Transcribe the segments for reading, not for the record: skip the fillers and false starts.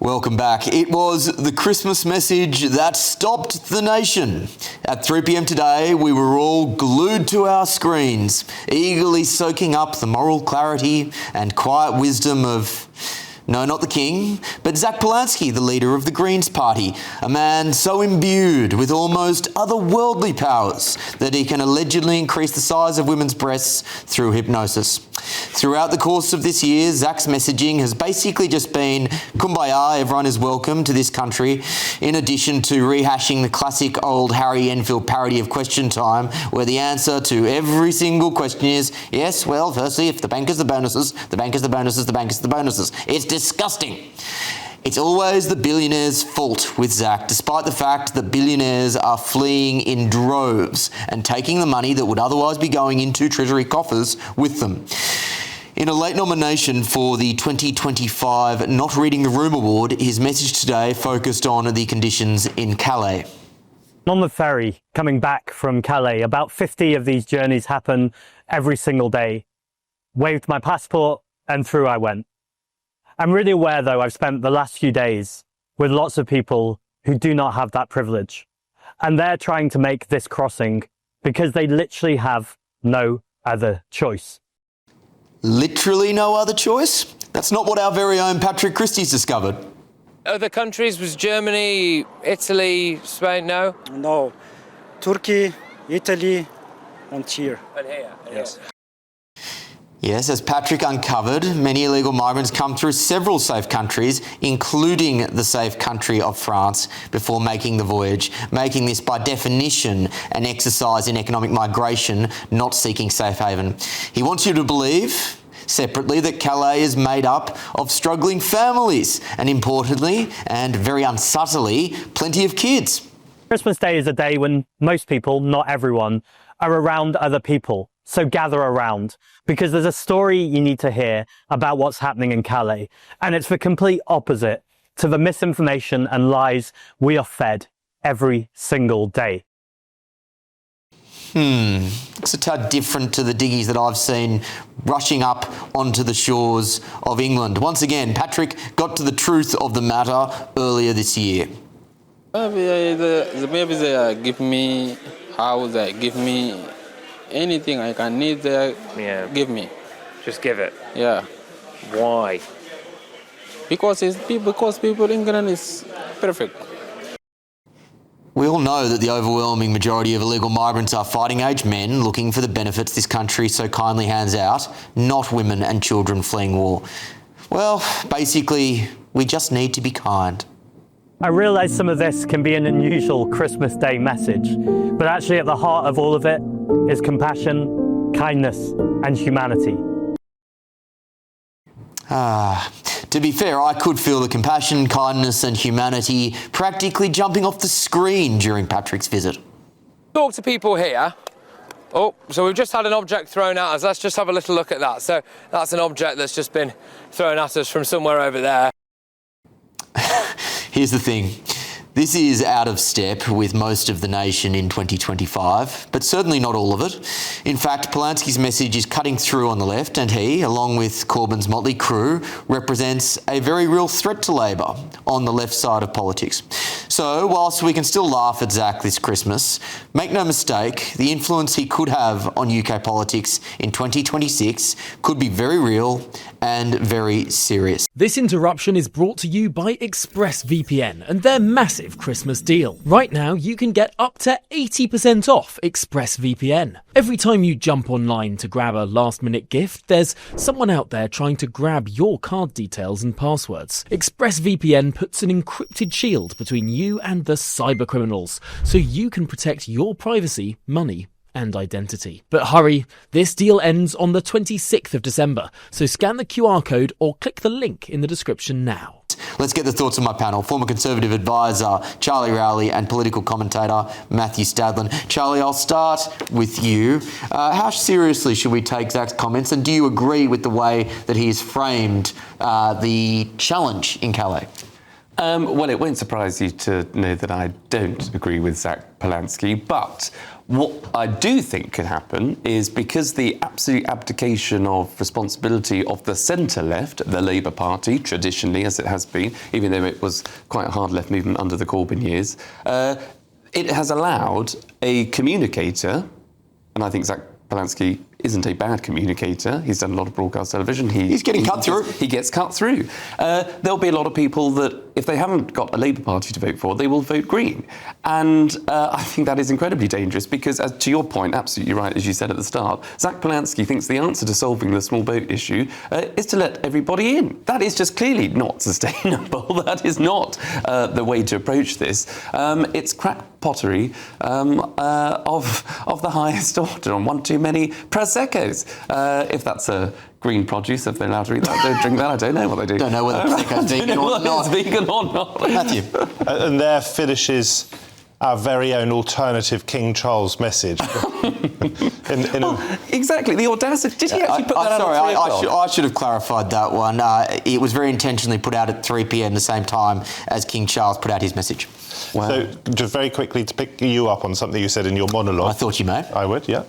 Welcome back. It was the Christmas message that stopped the nation. At 3 p.m. today, we were all glued to our screens, eagerly soaking up the moral clarity and quiet wisdom of, no, not the King, but Zack Polanski, the leader of the Greens Party, a man so imbued with almost otherworldly powers that he can allegedly increase the size of women's breasts through hypnosis. Throughout the course of this year, Zack's messaging has basically just been kumbaya, everyone is welcome to this country, in addition to rehashing the classic old Harry Enfield parody of Question Time, where the answer to every single question is, yes, well, firstly, if the bankers, the bonuses, the bankers, the bonuses, the bankers, the bonuses. It's disgusting. It's always the billionaires' fault with Zack, despite the fact that billionaires are fleeing in droves and taking the money that would otherwise be going into Treasury coffers with them. In a late nomination for the 2025 Not Reading the Room Award, his message today focused on the conditions in Calais. On the ferry coming back from Calais, about 50 of these journeys happen every single day. Waved my passport and through I went. I'm really aware, though, I've spent the last few days with lots of people who do not have that privilege. And they're trying to make this crossing because they literally have no other choice. Literally no other choice? That's not what our very own Patrick Christie's discovered. Other countries was Germany, Italy, Spain, no? No. Turkey, Italy, and here. And here? Yes. Yes, as Patrick uncovered, many illegal migrants come through several safe countries, including the safe country of France, before making the voyage, making this by definition an exercise in economic migration, not seeking safe haven. He wants you to believe, separately, that Calais is made up of struggling families, and importantly, and very unsubtly, plenty of kids. Christmas Day is a day when most people, not everyone, are around other people. So gather around, because there's a story you need to hear about what's happening in Calais, and it's the complete opposite to the misinformation and lies we are fed every single day. It's a tad different to the diggies that I've seen rushing up onto the shores of England. Once again, Patrick got to the truth of the matter earlier this year. Maybe they give me house, they give me anything I can need, give me. Just give it. Yeah. Why? Because people in England is perfect. We all know that the overwhelming majority of illegal migrants are fighting-age men looking for the benefits this country so kindly hands out, not women and children fleeing war. Well, basically, we just need to be kind. I realise some of this can be an unusual Christmas Day message, but actually at the heart of all of it is compassion, kindness, and humanity. To be fair, I could feel the compassion, kindness, and humanity practically jumping off the screen during Patrick's visit. Talk to people here. Oh, so we've just had an object thrown at us. Let's just have a little look at that. So that's an object that's just been thrown at us from somewhere over there. Here's the thing. This is out of step with most of the nation in 2025, but certainly not all of it. In fact, Palansky's message is cutting through on the left, and he, along with Corbyn's motley crew, represents a very real threat to Labor on the left side of politics. So, whilst we can still laugh at Zack this Christmas, make no mistake, the influence he could have on UK politics in 2026 could be very real and very serious. This interruption is brought to you by ExpressVPN and their massive Christmas deal. Right now, you can get up to 80% off ExpressVPN. Every time you jump online to grab a last-minute gift, there's someone out there trying to grab your card details and passwords. ExpressVPN puts an encrypted shield between you and the cybercriminals, so you can protect your privacy, money, and identity. But hurry, this deal ends on the 26th of December, so scan the QR code or click the link in the description now. Let's get the thoughts of my panel. Former Conservative advisor Charlie Rowley and political commentator Matthew Stadlin. Charlie, I'll start with you. How seriously should we take Zack's comments, and do you agree with the way that he's framed the challenge in Calais? Well, it won't surprise you to know that I don't agree with Zack Polanski, but what I do think could happen is because the absolute abdication of responsibility of the centre-left, the Labour Party, traditionally, as it has been, even though it was quite a hard left movement under the Corbyn years, it has allowed a communicator, and I think Zack Polanski isn't a bad communicator. He's done a lot of broadcast television. He's getting cut through. He gets cut through. There'll be a lot of people that, if they haven't got a Labour Party to vote for, they will vote Green. And I think that is incredibly dangerous because, to your point, absolutely right, as you said at the start, Zack Polanski thinks the answer to solving the small boat issue is to let everybody in. That is just clearly not sustainable. That is not the way to approach this. It's crack pottery of the highest order on one too many Prosecco's. If that's a green produce, if they're allowed to eat that, don't drink that. I don't know what they do. Don't know whether Prosecco's vegan or not. Vegan or not. Matthew. And there finishes our very own alternative King Charles message. Exactly, the audacity. Did he actually put that out at 3 o'clock? I should have clarified that one. It was very intentionally put out at 3 p.m. the same time as King Charles put out his message. Wow. So, just very quickly to pick you up on something you said in your monologue. I thought you may. I would, yeah.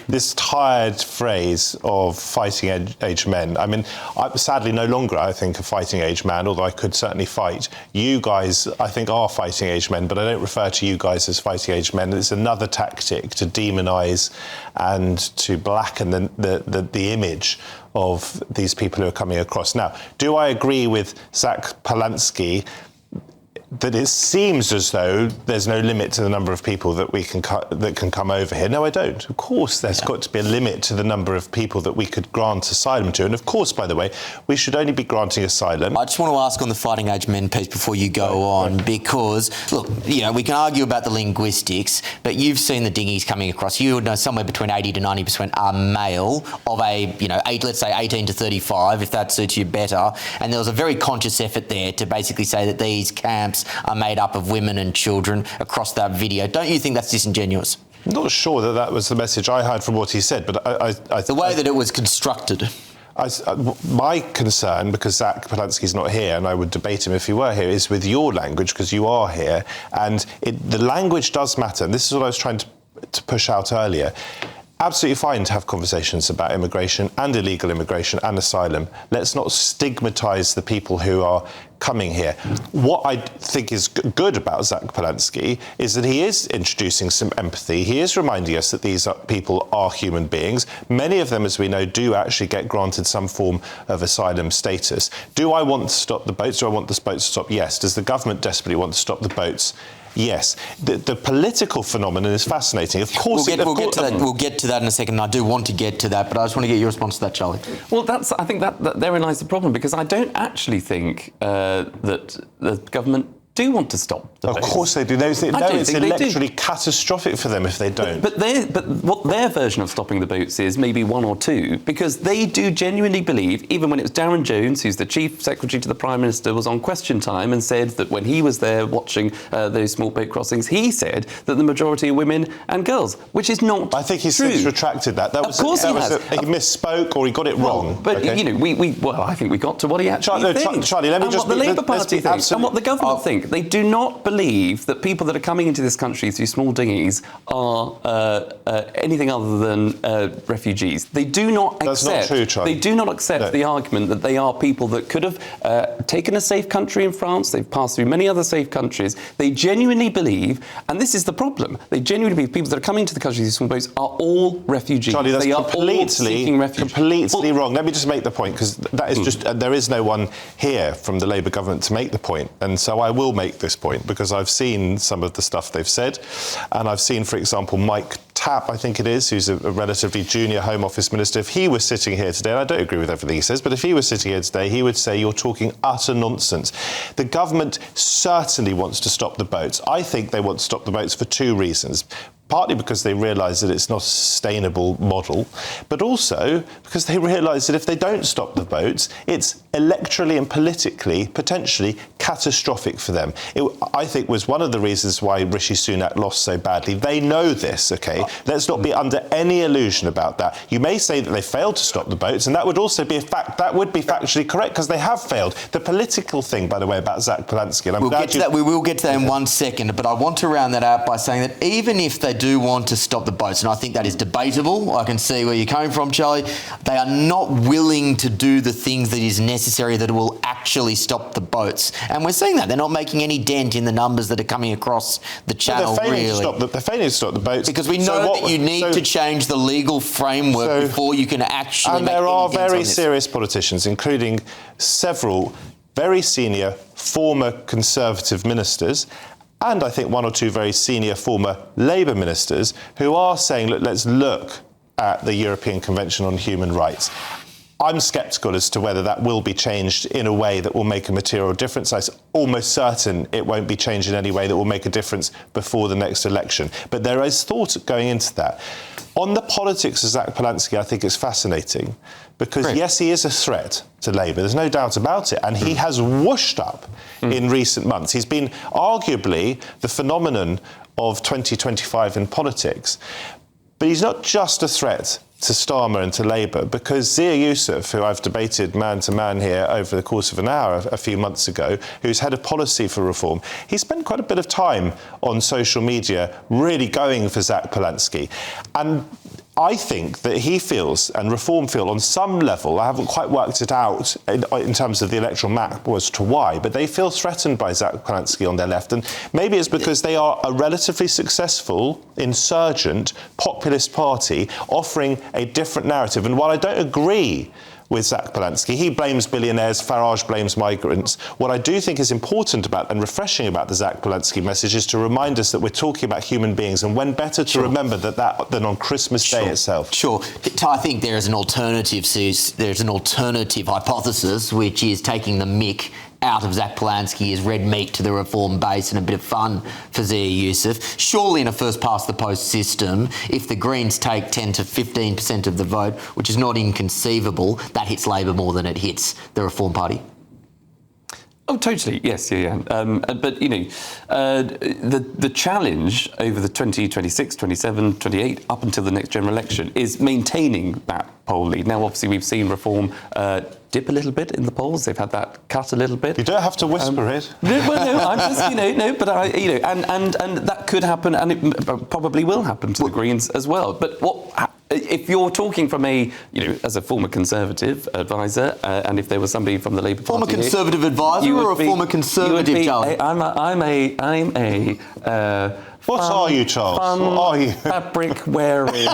This tired phrase of fighting-age men. I mean, I'm sadly no longer, I think, a fighting-age man, although I could certainly fight. You guys, I think, are fighting-age men, but I don't refer to you guys as fighting-age men. It's another tactic to demonise and to blacken the image of these people who are coming across. Now, do I agree with Zack Polanski that it seems as though there's no limit to the number of people that that can come over here? No, I don't. Of course, there's got to be a limit to the number of people that we could grant asylum to. And of course, by the way, we should only be granting asylum. I just want to ask on the fighting age men piece before you go on, because, look, you know, we can argue about the linguistics, but you've seen the dinghies coming across. You would know somewhere between 80 to 90% are male of a, you know, let's say 18 to 35, if that suits you better. And there was a very conscious effort there to basically say that these camps are made up of women and children across that video. Don't you think that's disingenuous? I'm not sure that that was the message I heard from what he said, but the way that it was constructed. My concern, because Zack Polanski's not here, and I would debate him if he were here, is with your language, because you are here, and the language does matter. And this is what I was trying to push out earlier. Absolutely fine to have conversations about immigration and illegal immigration and asylum. Let's not stigmatise the people who are coming here. What I think is good about Zack Polanski is that he is introducing some empathy. He is reminding us that these people are human beings. Many of them, as we know, do actually get granted some form of asylum status. Do I want to stop the boats? Do I want the boats to stop? Yes. Does the government desperately want to stop the boats? Yes. The political phenomenon is fascinating. Of course, we'll get to that in a second. I do want to get to that, but I just want to get your response to that, Charlie. Well, I think that therein lies the problem, because I don't actually think that the government do want to stop the boats. Of course they do. It's electorally catastrophic for them if they don't. But what their version of stopping the boats is maybe one or two, because they do genuinely believe, even when it was Darren Jones, who's the Chief Secretary to the Prime Minister, was on Question Time and said that when he was there watching those small boat crossings, he said that the majority are women and girls, which is not I think he's true. Since retracted that. Of course he has. He misspoke or he got it wrong. But, okay? you know, I think we got to what he actually thinks. Charlie, let me and just... what the Labour Party thinks and what the government think. They do not believe that people that are coming into this country through small dinghies are anything other than refugees. They do not accept... That's not true, Charlie. They do not accept the argument that they are people that could have taken a safe country in France. They've passed through many other safe countries. They genuinely believe, and this is the problem, they genuinely believe people that are coming into the country through small boats are all refugees. Charlie, that's they are all seeking refuge. Completely wrong. Let me just make the point, because that is just... there is no one here from the Labour government to make the point, and so I will make this point, because I've seen some of the stuff they've said, and I've seen, for example, Mike Tapp, I think it is, who's a relatively junior Home Office Minister. If he was sitting here today, and I don't agree with everything he says, but if he was sitting here today, he would say you're talking utter nonsense. The government certainly wants to stop the boats. I think they want to stop the boats for two reasons. Partly because they realise that it's not a sustainable model, but also because they realise that if they don't stop the boats, it's electorally and politically, potentially, catastrophic for them. It, I think, was one of the reasons why Rishi Sunak lost so badly. They know this, OK? Let's not be under any illusion about that. You may say that they failed to stop the boats, and that would also be a fact. That would be factually correct, because they have failed. The political thing, by the way, about Zack Polanski, and I'm glad we will get to that in 1 second, but I want to round that out by saying that even if they do want to stop the boats, and I think that is debatable, I can see where you're coming from, Charlie, they are not willing to do the things that is necessary that will actually stop the boats. And we're seeing that. They're not making any dent in the numbers that are coming across the channel, they're failing really. they're failing to stop the boats. Because we know that you need to change the legal framework before you can actually and make there are any dents on very this. serious politicians, including several very senior former Conservative ministers, and I think one or two very senior former Labour ministers, who are saying, look, let's look at the European Convention on Human Rights. I'm sceptical as to whether that will be changed in a way that will make a material difference. I'm almost certain it won't be changed in any way that will make a difference before the next election. But there is thought going into that. On the politics of Zack Polanski, I think it's fascinating because, yes, he is a threat to Labour. There's no doubt about it. And he has whooshed up in recent months. He's been arguably the phenomenon of 2025 in politics. But he's not just a threat to Starmer and to Labour, because Zia Youssef, who I've debated man-to-man here over the course of an hour a few months ago, who's head of policy for reform, he spent quite a bit of time on social media really going for Zack Polanski. And I think that he feels, and Reform feel on some level, I haven't quite worked it out in terms of the electoral map as to why, but they feel threatened by Zack Polanski on their left. And maybe it's because they are a relatively successful, insurgent, populist party offering a different narrative. And while I don't agree with Zack Polanski, he blames billionaires, Farage blames migrants. What I do think is important about and refreshing about the Zack Polanski message is to remind us that we're talking about human beings, and when better to remember that than on Christmas Day itself. Sure. I think there is an alternative. There's an alternative hypothesis, which is taking the mick out of Zack Polanski as red meat to the Reform base and a bit of fun for Zia Youssef. Surely in a first-past-the-post system, if the Greens take 10 to 15% of the vote, which is not inconceivable, that hits Labor more than it hits the Reform Party. Oh, totally. Yes, yeah. But, you know, the challenge over the 2026, 27, 28, up until the next general election is maintaining that poll lead. Now, obviously, we've seen Reform dip a little bit in the polls. They've had that cut a little bit. You don't have to whisper it. No, I'm just, and that could happen, and it probably will happen to the Greens as well. But if you're talking from as a former Conservative advisor, and if there was somebody from the Labour Party, former Conservative advisor or a former Conservative, Charles? What are you, Charles? What are you? Fabric wearing,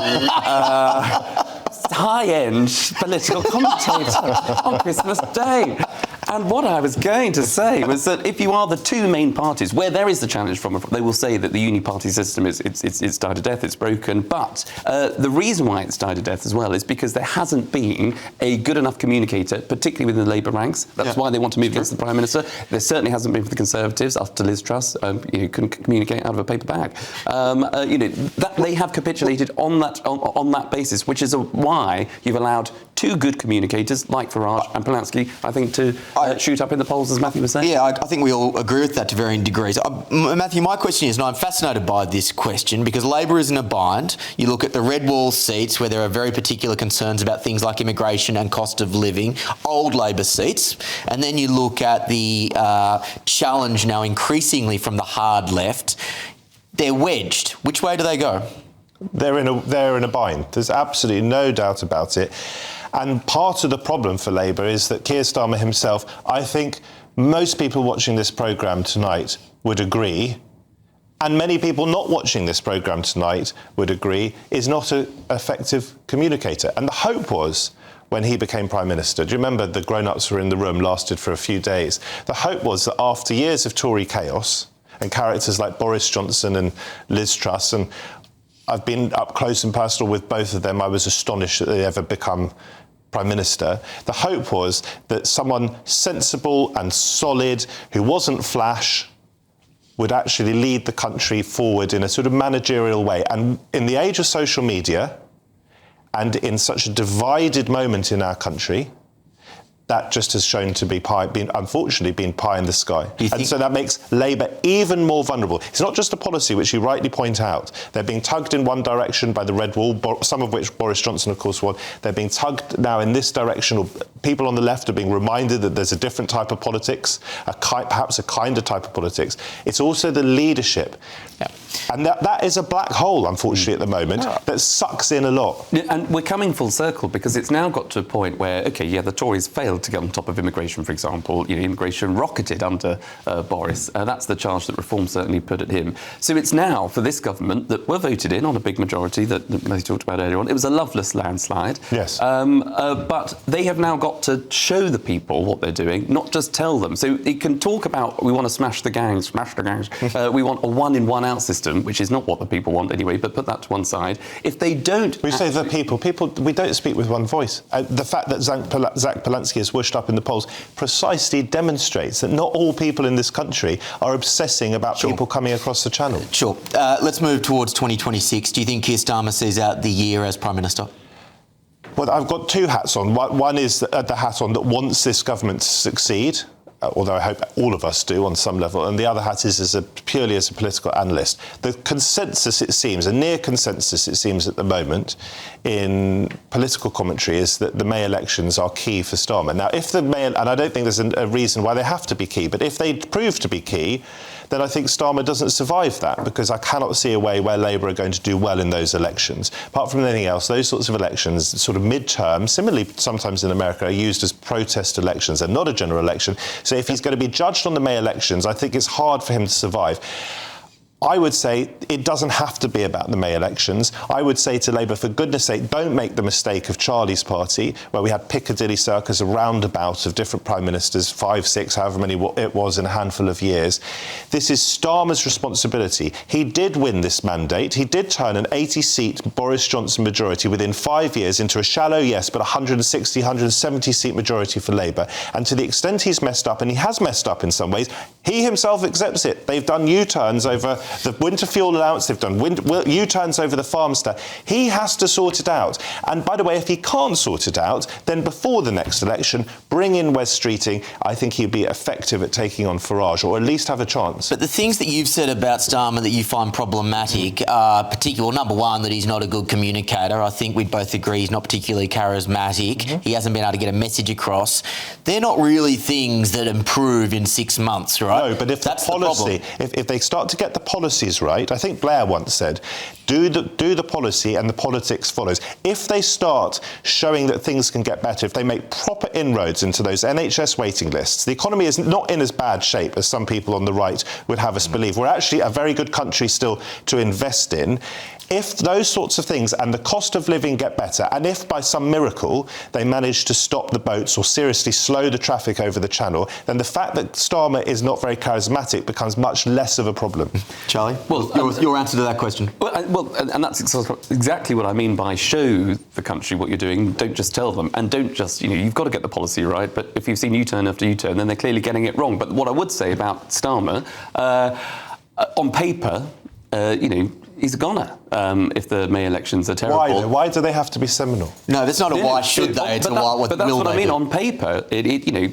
high-end political commentator on Christmas Day. And what I was going to say was that if you are the two main parties, where there is the challenge from, they will say that the uni-party system it's died a death, it's broken. But the reason why it's died a death as well is because there hasn't been a good enough communicator, particularly within the Labour ranks. That's why they want to move against the Prime Minister. There certainly hasn't been for the Conservatives after Liz Truss. Couldn't communicate out of a paper bag. That they have capitulated on that basis, which is why you've allowed two good communicators like Farage and Palansky, I think, to shoot up in the polls, as Matthew was saying. Yeah, I think we all agree with that to varying degrees. Matthew, my question is, and I'm fascinated by this question, because Labor is in a bind. You look at the red wall seats where there are very particular concerns about things like immigration and cost of living, old Labor seats, and then you look at the challenge now increasingly from the hard left. They're wedged. Which way do they go? They're in a bind. There's absolutely no doubt about it. And part of the problem for Labour is that Keir Starmer himself, I think most people watching this programme tonight would agree, and many people not watching this programme tonight would agree, is not an effective communicator. And the hope was, when he became Prime Minister, do you remember the grown-ups were in the room, lasted for a few days? The hope was that after years of Tory chaos and characters like Boris Johnson and Liz Truss, and I've been up close and personal with both of them, I was astonished that they ever become Prime Minister. The hope was that someone sensible and solid, who wasn't flash, would actually lead the country forward in a sort of managerial way. And in the age of social media, and in such a divided moment in our country, that just has shown to be unfortunately been pie in the sky. And so that makes Labour even more vulnerable. It's not just a policy, which you rightly point out. They're being tugged in one direction by the Red Wall, some of which Boris Johnson, of course, won. They're being tugged now in this direction, or people on the left are being reminded that there's a different type of politics, perhaps a kinder type of politics. It's also the leadership. Yeah. And that is a black hole, unfortunately, at the moment, that sucks in a lot. Yeah, and we're coming full circle, because it's now got to a point where, OK, yeah, the Tories failed to get on top of immigration, for example. Immigration rocketed under Boris. That's the charge that Reform certainly put at him. So it's now, for this government, that were voted in on a big majority that they talked about earlier on. It was a loveless landslide. Yes. But they have now got to show the people what they're doing, not just tell them. So it can talk about, we want to smash the gangs. We want a one-in-one-out system, which is not what the people want anyway, but put that to one side. If they don't... We say the people, we don't speak with one voice. The fact that Zack Polanski has whooshed up in the polls precisely demonstrates that not all people in this country are obsessing about people coming across the channel. Sure. Let's move towards 2026. Do you think Keir Starmer sees out the year as Prime Minister? Well, I've got two hats on. One is the hat on that wants this government to succeed, although I hope all of us do on some level, and the other hat is purely as a political analyst. The consensus, it seems, a near consensus, it seems at the moment, in political commentary is that the May elections are key for Starmer. Now, if the May, and I don't think there's a reason why they have to be key, but if they prove to be key, then I think Starmer doesn't survive that, because I cannot see a way where Labour are going to do well in those elections. Apart from anything else, those sorts of elections, sort of mid-term, similarly sometimes in America, are used as protest elections and not a general election. So if he's going to be judged on the May elections, I think it's hard for him to survive. I would say it doesn't have to be about the May elections. I would say to Labour, for goodness sake, don't make the mistake of Charlie's party, where we had Piccadilly Circus, a roundabout of different prime ministers, 5, 6, however many it was in a handful of years. This is Starmer's responsibility. He did win this mandate. He did turn an 80-seat Boris Johnson majority within 5 years into a shallow yes, but 160, 170-seat majority for Labour. And to the extent he's messed up, and he has messed up in some ways, he himself accepts it. They've done U-turns over the winter fuel allowance, they've done U-turns over the farm stuff. He has to sort it out. And by the way, if he can't sort it out, then before the next election, bring in Wes Streeting. I think he'd be effective at taking on Farage, or at least have a chance. But the things that you've said about Starmer that you find problematic are particular. Number one, that he's not a good communicator. I think we'd both agree he's not particularly charismatic. Mm-hmm. He hasn't been able to get a message across. They're not really things that improve in 6 months, right? No, but if that's the policy, if they start to get the policies right, I think Blair once said, do the policy and the politics follows. If they start showing that things can get better, if they make proper inroads into those NHS waiting lists, the economy is not in as bad shape as some people on the right would have us believe. We're actually a very good country still to invest in. If those sorts of things and the cost of living get better, and if by some miracle they manage to stop the boats or seriously slow the traffic over the channel, then the fact that Starmer is not very charismatic becomes much less of a problem. Charlie, your answer to that question? And that's exactly what I mean by show the country what you're doing. Don't just tell them, and don't just, you've got to get the policy right, but if you've seen U-turn after U-turn, then they're clearly getting it wrong. But what I would say about Starmer, on paper, he's a goner if the May elections are terrible. Why? Why do they have to be seminal? No, that's not a why should they. It's a why what will they do. But that's what I mean on paper.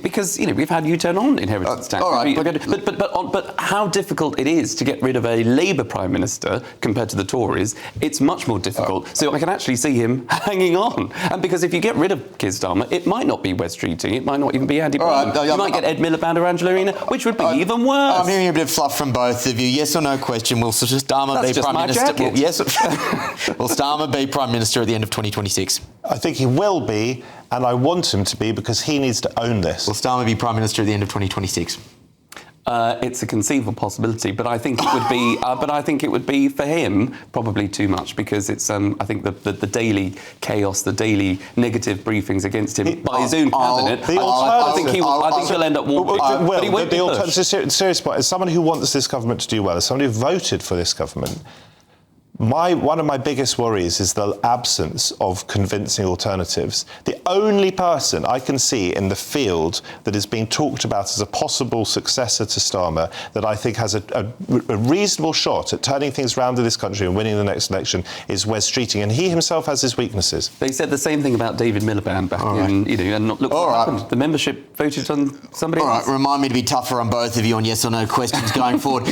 Because we've had U-turn on inheritance tax. All right, but how difficult it is to get rid of a Labour Prime Minister compared to the Tories, it's much more difficult. So I can actually see him hanging on. And because if you get rid of Keir Starmer, it might not be Wes Streeting, it might not even be Andy Burnham. You might get Ed Miliband or Angela Rayner, which would be even worse. I'm hearing a bit of fluff from both of you. Yes or no question? Will Starmer be Prime Minister? Yes. Will Starmer be Prime Minister at the end of 2026? I think he will be, and I want him to be, because he needs to own this. Will Starmer be Prime Minister at the end of 2026? It's a conceivable possibility, but I think it would be. But I think it would be for him probably too much, because it's. I think the daily chaos, the daily negative briefings against him by his own cabinet. I think he'll end up walking. But he won't be pushed. Serious point. As someone who wants this government to do well, as somebody who voted for this government, One of my biggest worries is the absence of convincing alternatives. The only person I can see in the field that is being talked about as a possible successor to Starmer that I think has a reasonable shot at turning things around in this country and winning the next election is Wes Streeting, and he himself has his weaknesses. They said the same thing about David Miliband back in, and look what happened. The membership voted on somebody else. All right, remind me to be tougher on both of you on yes or no questions going forward.